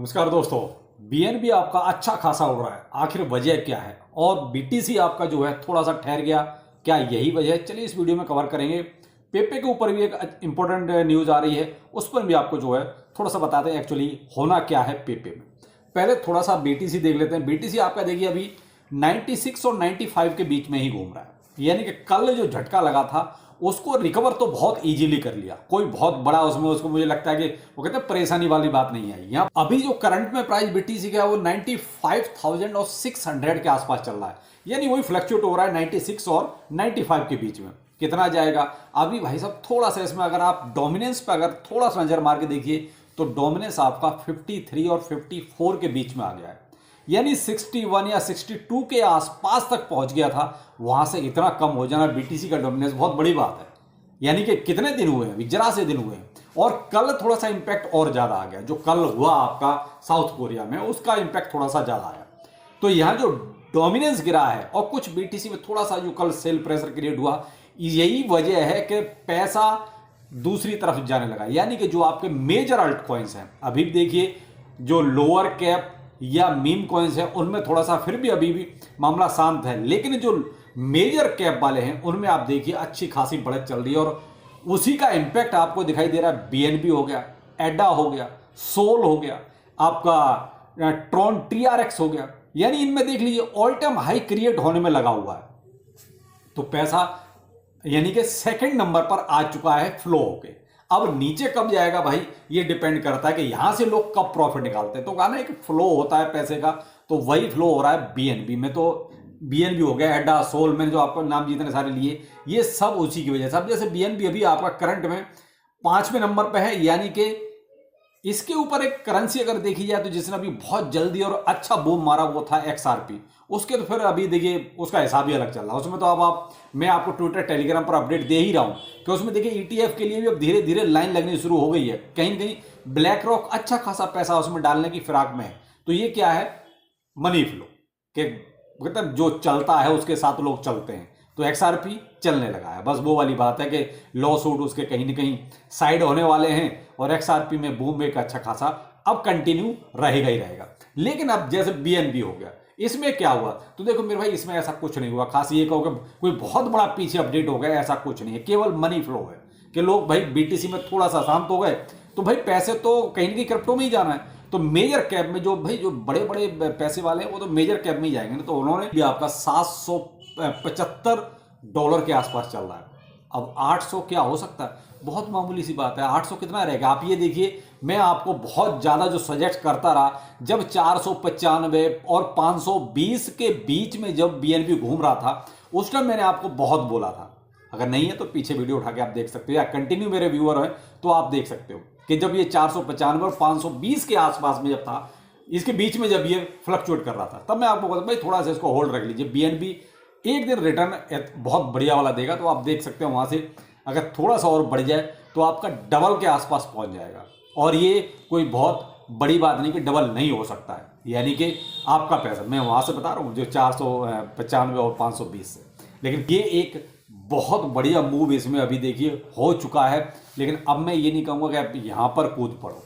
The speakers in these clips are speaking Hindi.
नमस्कार दोस्तों। बीएनबी आपका अच्छा खासा उड़ रहा है, आखिर वजह क्या है? और बीटीसी आपका जो है थोड़ा सा ठहर गया, क्या यही वजह है? चलिए इस वीडियो में कवर करेंगे। पेपे के ऊपर भी एक इंपॉर्टेंट न्यूज़ आ रही है, उस पर भी आपको जो है थोड़ा सा बताते हैं एक्चुअली होना क्या है पेपे में। पहले थोड़ा सा बीटीसी देख लेते हैं। बीटीसी आपका देखिए अभी 96 और 95 के बीच में ही घूम रहा है, यानी कि कल जो झटका लगा था उसको रिकवर तो बहुत इजीली कर लिया। कोई बहुत बड़ा उसमें उसको मुझे लगता है कि वो कहते हैं परेशानी वाली बात नहीं आई। यहाँ अभी जो करंट में प्राइस बीटीसी का है वो 95,600 के आसपास चल रहा है, यानी वही फ्लक्चुएट हो रहा है 96 और 95 के बीच में। कितना जाएगा अभी भाई साहब? थोड़ा सा इसमें अगर आप डोमिनेंस पर अगर थोड़ा सा नजर मार के देखिए तो डोमिनेंस आपका 53 और 54 के बीच में आ गया है, यानी 61 या 62 के आसपास तक पहुंच गया था। वहां से इतना कम हो जाना बीटीसी का डोमिनेंस बहुत बड़ी बात है। यानी कि कितने दिन हुए हैं? जरा से दिन हुए हैं, और कल थोड़ा सा इंपैक्ट और ज्यादा आ गया। जो कल हुआ आपका साउथ कोरिया में, उसका इंपैक्ट थोड़ा सा ज्यादा आया। तो यहां जो डोमिनेंस गिरा है और कुछ बीटीसी में थोड़ा सा जो कल सेल प्रेशर क्रिएट हुआ, यही वजह है कि पैसा दूसरी तरफ जाने लगा। यानी कि जो आपके मेजर अल्ट कॉइन्स हैं, अभी देखिए जो लोअर कैप या मीम कॉइन्स है उनमें थोड़ा सा फिर भी अभी भी मामला शांत है, लेकिन जो मेजर कैप वाले हैं उनमें आप देखिए अच्छी खासी बढ़त चल रही है। और उसी का इंपैक्ट आपको दिखाई दे रहा है। बीएनबी हो गया, एडा हो गया, सोल हो गया, आपका ट्रॉन टीआरएक्स हो गया, यानी इनमें देख लीजिए ऑल टाइम हाई क्रिएट होने में लगा हुआ है। तो पैसा यानी कि सेकंड नंबर पर आ चुका है फ्लो होके। अब नीचे कब जाएगा भाई, ये डिपेंड करता है कि यहां से लोग कब प्रॉफिट निकालते हैं। तो कहा ना एक फ्लो होता है पैसे का, तो वही फ्लो हो रहा है बीएनबी में। तो बीएनबी हो गया, एडा, सोल, मैंने जो आपको नाम जितने सारे लिए, ये सब उसी की वजह से। अब जैसे बीएनबी अभी आपका करंट में 5वें नंबर पे है, यानी कि इसके ऊपर एक करेंसी अगर देखी जाए तो जिसने अभी बहुत जल्दी और अच्छा बूम मारा वो था एक्सआरपी। उसके तो फिर अभी देखिए उसका हिसाब ही अलग चल रहा है। उसमें तो अब मैं आपको ट्विटर टेलीग्राम पर अपडेट दे ही रहा हूं कि उसमें देखिए ईटीएफ के लिए भी अब धीरे धीरे लाइन लगनी शुरू हो गई है। कहीं कहीं ब्लैक रॉक अच्छा खासा पैसा उसमें डालने की फिराक में है। तो ये क्या है? मनी फ्लो के मतलब जो चलता है उसके साथ लोग चलते हैं। तो एक्सआरपी चलने लगा है, बस वो वाली बात है कि लॉ सूट उसके कहीं ना कहीं साइड होने वाले हैं और एक्सआरपी में बूम एक अच्छा खासा अब कंटिन्यू रहेगा ही रहेगा। लेकिन अब जैसे बीएनबी हो गया, इसमें क्या हुआ? तो देखो मेरे भाई, इसमें ऐसा कुछ नहीं हुआ खास। ये कहो कि कोई बहुत बड़ा पीछे अपडेट हो गया, ऐसा कुछ नहीं है। केवल मनी फ्लो है कि लोग भाई बीटीसी में थोड़ा सा शांत हो गए, तो भाई पैसे तो कहीं ना कहीं क्रिप्टो में ही जाना है। तो मेजर कैप में जो भाई जो बड़े बड़े पैसे वाले हैं वो तो मेजर कैप में ही जाएंगे ना। तो उन्होंने भी आपका $775 के आसपास चल रहा है। अब 800 क्या हो सकता है? बहुत मामूली सी बात है। 800 कितना रहेगा? आप ये देखिए, मैं आपको बहुत ज्यादा जो सजेस्ट करता रहा, जब 495 और 520 के बीच में जब बीएनबी घूम रहा था, उस टाइम मैंने आपको बहुत बोला था। अगर नहीं है तो पीछे वीडियो उठा के आप देख सकते हो, या कंटिन्यू मेरे व्यूअर हैं तो आप देख सकते हो कि जब ये 495 और 520 के आसपास में जब था, इसके बीच में जब ये फ्लक्चुएट कर रहा था, तब मैं आपको बोलता भाई थोड़ा सा इसको होल्ड रख लीजिए। बीएनबी एक दिन रिटर्न बहुत बढ़िया वाला देगा, तो आप देख सकते हो वहां से अगर थोड़ा सा और बढ़ जाए तो आपका डबल के आसपास पहुंच जाएगा। और ये कोई बहुत बड़ी बात नहीं कि डबल नहीं हो सकता है, यानी कि आपका पैसा मैं वहां से बता रहा हूं जो 495 और 520 से। लेकिन ये एक बहुत बढ़िया मूव इसमें अभी देखिए हो चुका है। लेकिन अब मैं ये नहीं कहूंगा कि आप यहां पर कूद पड़ो,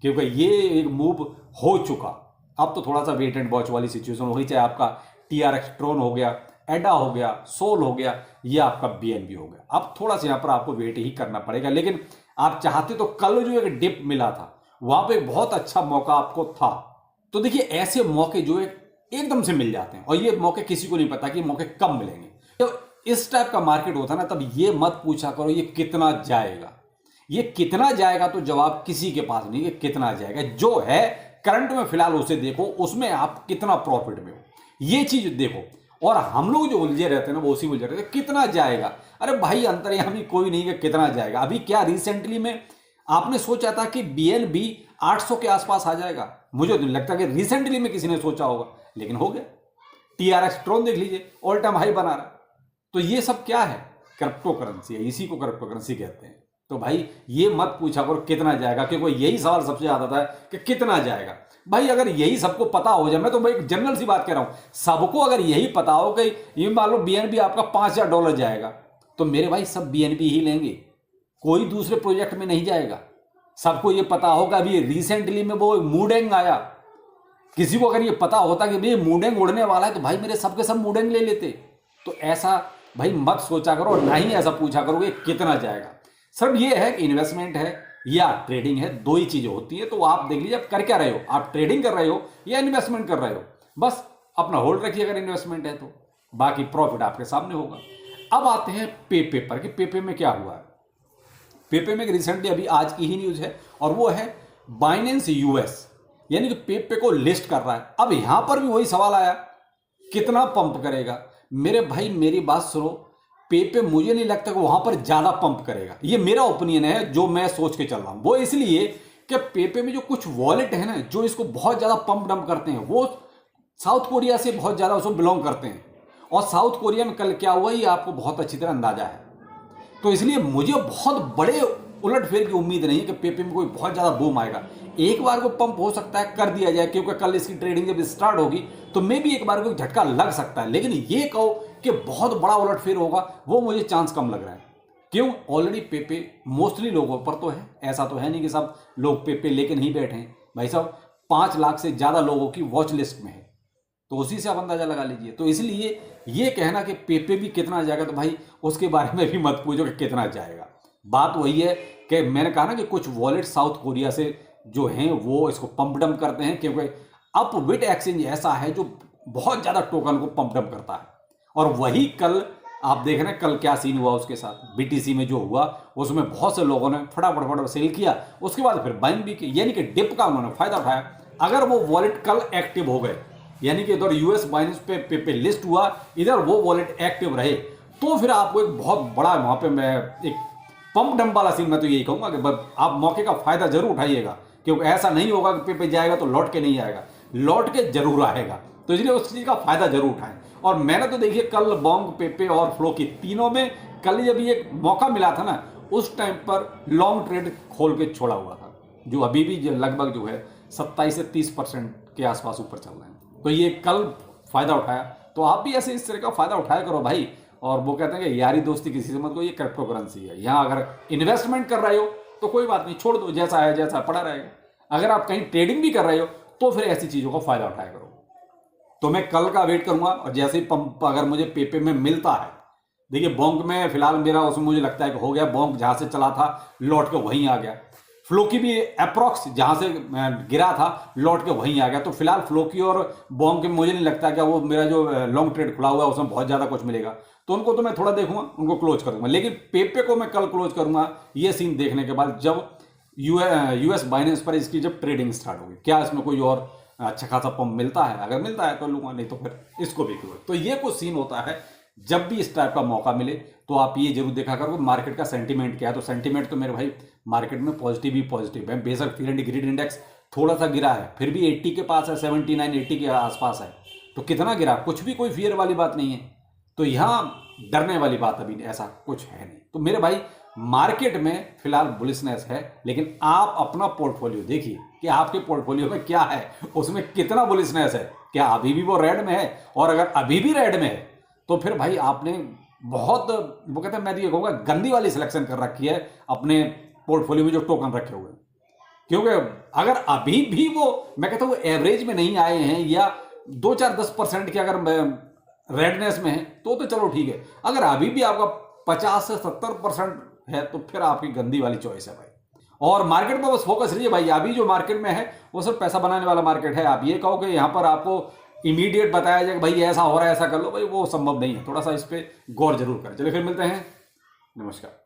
क्योंकि ये एक मूव हो चुका। अब तो थोड़ा सा वेट एंड वॉच वाली सिचुएशन हो गई, चाहे आपका टीआरएक्स ट्रोन हो गया, एडा हो गया, सोल हो गया, या आपका बीएनबी हो गया। अब थोड़ा सा यहां पर आपको वेट ही करना पड़ेगा। लेकिन आप चाहते तो कल जो एक डिप मिला था वहां पे बहुत अच्छा मौका आपको था। तो देखिए ऐसे मौके जो एकदम से मिल जाते हैं, और ये मौके किसी को नहीं पता कि मौके कब मिलेंगे। तो इस टाइप का मार्केट होता है ना, तब ये मत पूछा करो ये कितना जाएगा। ये कितना जाएगा तो जवाब किसी के पास नहीं कि कितना जाएगा। जो है करंट में फिलहाल उसे देखो, उसमें आप कितना प्रॉफिट में हो, ये चीज देखो। और हम लोग जो उलझे रहते हैं ना, वो उसी में उलझे रहते हैं कितना जाएगा। अरे भाई अंतर्यामी कोई नहीं कि कितना जाएगा। अभी क्या रिसेंटली में आपने सोचा था कि बीएनबी 800 के आसपास आ जाएगा? मुझे तो नहीं लगता कि रिसेंटली में किसी ने सोचा होगा, लेकिन हो गया। टीआरएक्स ट्रोन देख लीजिए, ऑल टाइम हाई बना रहा है। तो ये सब क्या है? क्रिप्टो करेंसी है, इसी को क्रिप्टो करेंसी कहते हैं। तो भाई ये मत पूछा करो कितना जाएगा, क्योंकि यही सवाल सबसे ज्यादा आता है कि कितना जाएगा। भाई अगर यही सबको पता हो जाए, मैं तो भाई एक जनरल सी बात कह रहा हूं, सबको अगर यही पता हो कि ये मान लो बीएनबी आपका $5,000 जाएगा, तो मेरे भाई सब बीएनबी ही लेंगे, कोई दूसरे प्रोजेक्ट में नहीं जाएगा। सबको ये पता होगा अभी रिसेंटली में वो मूडेंग आया, किसी को अगर ये पता होता कि भाई मूडेंग उड़ने वाला है तो भाई मेरे सबके सब मूडेंग ले लेते। तो ऐसा भाई मत सोचा करो और ना ही ऐसा पूछा करो कि कितना जाएगा। सिर्फ ये है कि इन्वेस्टमेंट है या ट्रेडिंग है, दो ही चीजें होती है। तो आप देख लीजिए आप कर क्या रहे हो, आप ट्रेडिंग कर रहे हो या इन्वेस्टमेंट कर रहे हो। बस अपना होल्ड रखिए अगर इन्वेस्टमेंट है तो, बाकी प्रॉफिट आपके सामने होगा। अब आते हैं पेपे पर कि पेपे में क्या हुआ है। पेपे में रिसेंटली अभी आज की ही न्यूज है और वो है बाइनेंस यूएस, यानी कि पेपे को लिस्ट कर रहा है। अब यहां पर भी वही सवाल आया, कितना पंप करेगा। मेरे भाई मेरी बात सुनो, पेपे मुझे नहीं लगता कि वहां पर ज्यादा पंप करेगा। ये मेरा ओपिनियन है जो मैं सोच के चल रहा हूं। वो इसलिए कि पेपे में जो कुछ वॉलेट है ना जो इसको बहुत ज्यादा पंप डंप करते हैं, वो साउथ कोरिया से बहुत ज्यादा उसको बिलोंग करते हैं। और साउथ कोरिया में कल क्या हुआ ये आपको बहुत अच्छी तरह अंदाजा है। तो इसलिए मुझे बहुत बड़े उलटफेर की उम्मीद नहीं है कि पेपे में कोई बहुत ज्यादा बूम आएगा। एक बार को पंप हो सकता है कर दिया जाए, क्योंकि कल इसकी ट्रेडिंग जब स्टार्ट होगी तो मे भी एक बार को झटका लग सकता है। लेकिन ये कहो कि बहुत बड़ा उलटफेर होगा, वो मुझे चांस कम लग रहा है। क्यों? ऑलरेडी पेपे मोस्टली लोगों पर तो है, ऐसा तो है नहीं कि सब लोग पेपे लेके नहीं बैठे हैं। भाई साहब 5 लाख से ज्यादा लोगों की वॉच लिस्ट में है, तो उसी से आप अंदाजा लगा लीजिए। तो इसलिए ये कहना कि पेपे भी कितना जाएगा, तो भाई उसके बारे में भी मत पूछो कि कितना जाएगा। बात वही है कि मैंने कहा ना कि कुछ वॉलेट साउथ कोरिया से जो हैं वो इसको पंप डंप करते हैं, क्योंकि अपबिट एक्सचेंज ऐसा है जो बहुत ज्यादा टोकन को पंप डंप करता है। और वही कल आप देख रहे हैं कल क्या सीन हुआ उसके साथ, बीटीसी में जो हुआ उसमें बहुत से लोगों ने फटाफट सेल किया, उसके बाद फिर बाइंग भी की, यानी कि डिप का उन्होंने फायदा उठाया। अगर वो वॉलेट कल एक्टिव हो गए, यानी कि इधर यूएस बाइनेंस पे लिस्ट हुआ, इधर वो वॉलेट एक्टिव रहे, तो फिर आपको एक बहुत बड़ा वहां पे मैं एक पंप डंप वाला सीन मैं तो यही कहूंगा कि आप मौके का फायदा जरूर उठाइएगा। क्योंकि ऐसा नहीं होगा कि पेपे जाएगा तो लौट के नहीं आएगा, लौट के जरूर आएगा। तो इसलिए उस चीज का फायदा जरूर उठाएं। और मैंने तो देखिए कल बॉन्ग, पेपे और फ्लो की तीनों में कल जब ये मौका मिला था ना, उस टाइम पर लॉन्ग ट्रेड खोल के छोड़ा हुआ था, जो अभी भी लगभग जो है 27 से 30% के आसपास ऊपर चल रहे हैं। तो ये कल फायदा उठाया, तो आप भी ऐसे इस तरह का फायदा उठाया करो भाई। और वो कहते हैं कि यारी दोस्ती किसी से मत को, ये क्रिप्टो करेंसी है। यहाँ अगर इन्वेस्टमेंट कर रहे हो तो कोई बात नहीं, छोड़ दो, जैसा है जैसा पड़ा रहेगा। अगर आप कहीं ट्रेडिंग भी कर रहे हो तो फिर ऐसी चीजों का फायदा उठाया करो। तो मैं कल का वेट करूंगा, और जैसे ही पंप अगर मुझे पेपे में मिलता है, देखिए बॉन्ग में फिलहाल मेरा उसमें मुझे लगता है कि हो गया, बॉन्ग जहां से चला था लौट के वहीं आ गया। फ्लो की भी अप्रॉक्स जहां से गिरा था लौट के वहीं आ गया। तो फिलहाल फ्लो की और बॉन्ग के मुझे नहीं लगता कि वो मेरा जो लॉन्ग ट्रेड खुला हुआ है उसमें बहुत ज्यादा कुछ मिलेगा, तो उनको तो मैं थोड़ा देखूंगा, उनको क्लोज करूंगा। लेकिन पेपे को मैं कल क्लोज करूंगा ये सीन देखने के बाद, जब यूएस बाइनेंस पर इसकी जब ट्रेडिंग स्टार्ट होगी, क्या इसमें कोई और अच्छा खासा पंप मिलता है, अगर मिलता है तो लूंगा, नहीं तो फिर इसको भी क्लोज। तो ये कुछ सीन होता है जब भी इस टाइप का मौका मिले। तो आप ये जरूर देखा करो मार्केट का सेंटीमेंट क्या है। तो सेंटीमेंट तो मेरे भाई मार्केट में पॉजिटिव ही पॉजिटिव है। बेशक फीयर एंड ग्रीड इंडेक्स थोड़ा सा गिरा है, फिर भी 80 के पास है, 79 80 के आसपास है। तो कितना गिरा, कुछ भी कोई फियर वाली बात नहीं है। तो यहां डरने वाली बात अभी ऐसा कुछ है नहीं। तो मेरे भाई मार्केट में फिलहाल बुलिशनेस है, लेकिन आप अपना पोर्टफोलियो देखिए कि आपके पोर्टफोलियो में क्या है, उसमें कितना बुलिशनेस है, क्या अभी भी वो रेड में है। और अगर अभी भी रेड में है तो फिर भाई आपने बहुत, वो कहते हैं, मैं ये कहूँगा गंदी वाली सिलेक्शन कर रखी है अपने पोर्टफोलियो में जो टोकन रखे हुए। क्योंकि अगर अभी भी वो, मैं कहता हूँ एवरेज में नहीं आए हैं या 2-4-10% के अगर रेडनेस में है तो चलो ठीक है। अगर अभी भी आपका 50 से 70% है तो फिर आपकी गंदी वाली चॉइस है भाई। और मार्केट में बस फोकस रहिए भाई। अभी जो मार्केट में है वो सिर्फ पैसा बनाने वाला मार्केट है। आप ये कहो कि यहाँ पर आपको इमीडिएट बताया जाए कि भाई ऐसा हो रहा है ऐसा कर लो, भाई वो संभव नहीं है। थोड़ा सा इस पर गौर जरूर करें। चलिए फिर मिलते हैं, नमस्कार।